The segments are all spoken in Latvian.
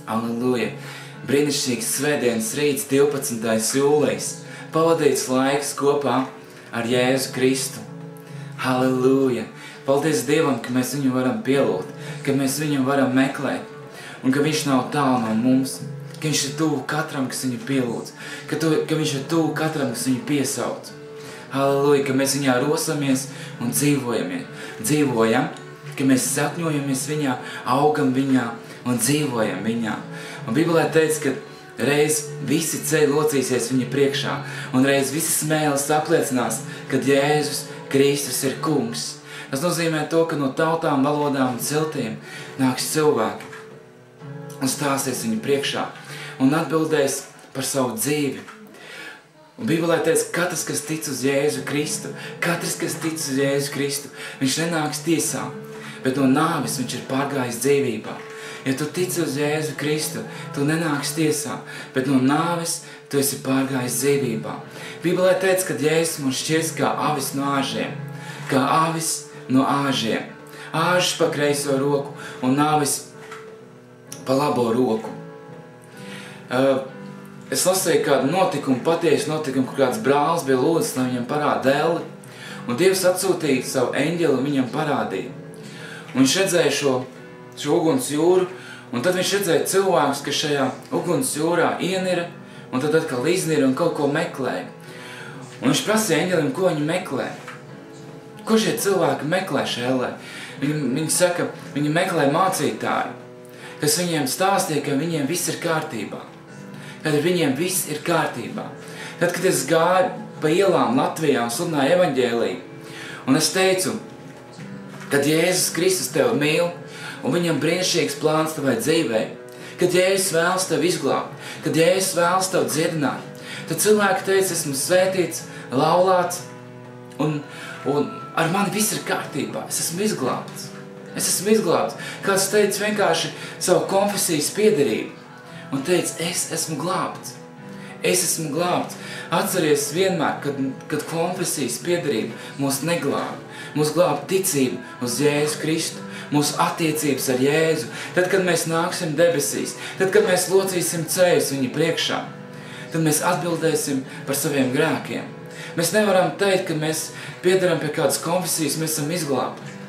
Alleluja! Brīnišķīgs svētdienas rīts, 12. jūlijas, pavadīts laiks kopā ar Jēzu Kristu. Halleluja! Paldies Dievam, ka mēs viņu varam pielūgt, ka mēs viņu varam meklēt, un ka viņš nav tālu no mums, ka viņš ir tuvu katram, kas viņu pielūdz, ka viņš ir tuvu katram, kas viņu piesauc. Halleluja! Ka mēs viņā rosamies un dzīvojam, ka mēs sakņojamies viņā, augam viņā un dzīvojam viņā. Un Bībelē teica, ka reiz visi ceļi locīsies viņa priekšā, un reiz visi smēles apliecinās, ka Jēzus Kristus ir kungs. Tas nozīmē to, ka no tautām, valodām un ciltīm nāks cilvēki un stāsies viņa priekšā un atbildēs par savu dzīvi. Un Bībelē teica, katrs, kas tic uz Jēzu Kristu, viņš nenāks tiesā, bet no nāves viņš ir pārgājis dzīvībā. Ja tu tici uz Jēzu Kristu, tu nenāks tiesā, bet no nāves tu esi pārgājis dzīvībā. Bībelē teica, ka Jēzus mums šķirs kā avis no āžiem, Āžs pa kreiso roku un nāvis pa labo roku. Es lasīju kādu notikumu, patiesu notikumu, kur kāds brālis bija lūdzis, lai viņam parāda elli, un Dievs atsūtīja savu eņģeli un viņam parādīja. Un viņš redzēja šo uguns jūru, un tad viņš redzēja cilvēkus, kas šajā uguns jūrā ienira, un tad atkal iznira un kaut ko meklēja. Un viņš prasīja eņģelim, ko viņi meklē. Ko šie cilvēki meklē šēlē? Viņi saka, viņi meklē mācītāju, kas viņiem stāstīja, ka viņiem viss ir kārtībā. Kad viņiem viss ir kārtībā. Tad, kad es gāju pa ielām Latvijā un sludināju evaņģēliju, un es teicu, kad Jēzus Kristus tevi mīl, un viņam brīnišķīgs plāns tavai dzīvei, kad Jēzus vēlas tevi izglābt, kad Jēzus vēlas tevi dziedināt, tad cilvēki teica, esmu svētīts, laulāts, un ar mani viss ir kārtībā, es esmu izglābts. Kāds teica vienkārši savu konfesijas piederību, un teica, es esmu glābts. Atceries vienmēr, kad konfesijas piederība mūs neglāba. Mūs glāba ticība uz Jēzu Kristu, mūsu attiecības ar Jēzu. Tad, kad mēs nāksim debesīs, tad, kad mēs locīsim ceļus viņa priekšā, tad mēs atbildēsim par saviem grēkiem. Mēs nevaram teikt, ka mēs piederam pie kādas konfesijas, mēs esam izglābti.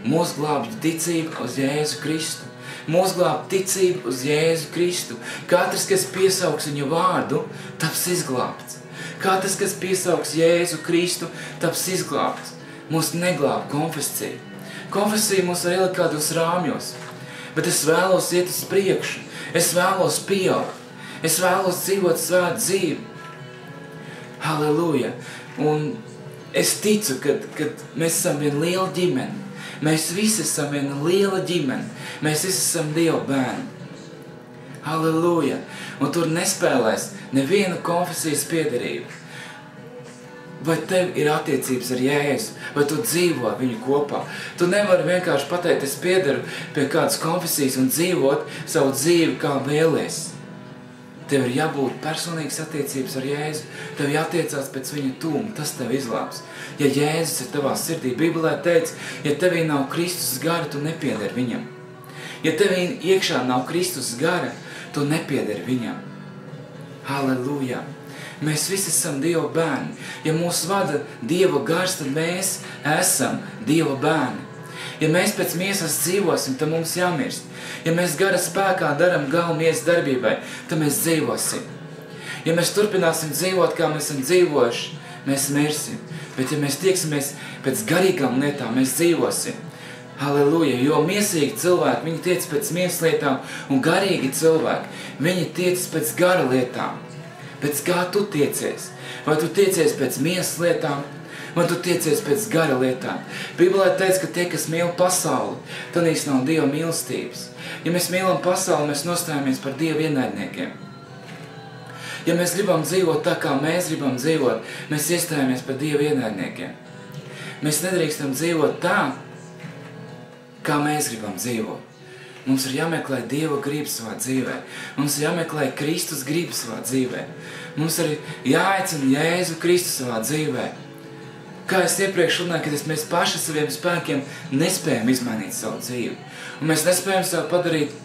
Mūs glābj ticība uz Jēzu Kristu. Mūs glābj ticība uz Jēzu Kristu. Katrs, kas piesauks viņu vārdu, taps izglābts. Katrs, kas piesauks Jēzu Kristu, taps izglābts. Mūs neglāb konfesija. Konfesija mūs var ielikt kādos rāmjos, bet es vēlos iet uz priekšu. Es vēlos pieaugt. Es vēlos dzīvot svētu dzīvi. Halleluja! Un es ticu, kad mēs esam viena liela ģimene. Mēs visi esam viena liela ģimene. Mēs visi esam Dieva bērni. Halleluja! Un tur nespēlēs neviena konfesijas piederība. Vai tev ir attiecības ar Jēzu, vai tu dzīvo ar viņu kopā. Tu nevari vienkārši pateikt, es piederu pie kādas konfesijas un dzīvot savu dzīvi kā vēlies. Tev ir jābūt personīgas attiecības ar Jēzu. Tev jātiecās pēc viņa tūma, tas tev izglābs. Ja Jēzus ir tavā sirdī, Bībelē teica, ja tevī nav Kristus gara, tu nepiederi viņam. Ja tevī iekšā nav Kristus gara, tu nepiederi viņam. Halleluja! Mēs visi esam Dieva bērni. Ja mūs vada Dieva gars, tad mēs esam Dieva bērni. Ja mēs pēc miesas dzīvosim, tad mums jāmirst. Ja mēs gara spēkā daram galu miesas darbībai, tad mēs dzīvosim. Ja mēs turpināsim dzīvot, kā mēs esam dzīvojuši, mēs mirsim. Bet ja mēs tieksimies pēc garīgām lietām, mēs dzīvosim. Halleluja! Jo miesīgi cilvēki, viņi tiec pēc miesas lietām, un garīgi cilvēki, viņi tiec pēc gara lietām. Pēc kā tu tiecies? Vai tu tiecies pēc miesas lietām, vai tu tiecies pēc gara lietām? Bībelē teica, ka tie, kas mīl pasauli, tādīs nav Dieva mīlestības. Ja mēs mīlam pasauli, mēs nostājamies par Dieva ienaidniekiem. Ja mēs gribam dzīvot tā, kā mēs gribam dzīvot, mēs iestājamies par Dieva ienaidniekiem. Mēs nedrīkstam dzīvot tā, kā mēs gribam dzīvot. Mums ir jāmeklē Dieva griba savā dzīvē. Mums ir jāmeklē Kristus griba savā dzīvē. Mums ir jāaicina Jēzu Kristu savā dzīvē. Kā es iepriekš runāju, ka mēs paši saviem spēkiem nespējam izmainīt savu dzīvi. Un mēs nespējam sev padarīt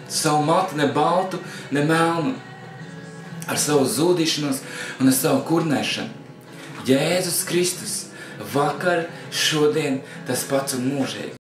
savu matu ne baltu, ne melnu, ar savu zūdīšanos un ar savu kurnēšanu. Jēzus Kristus, vakar, šodien, tas pats un mūžīgi.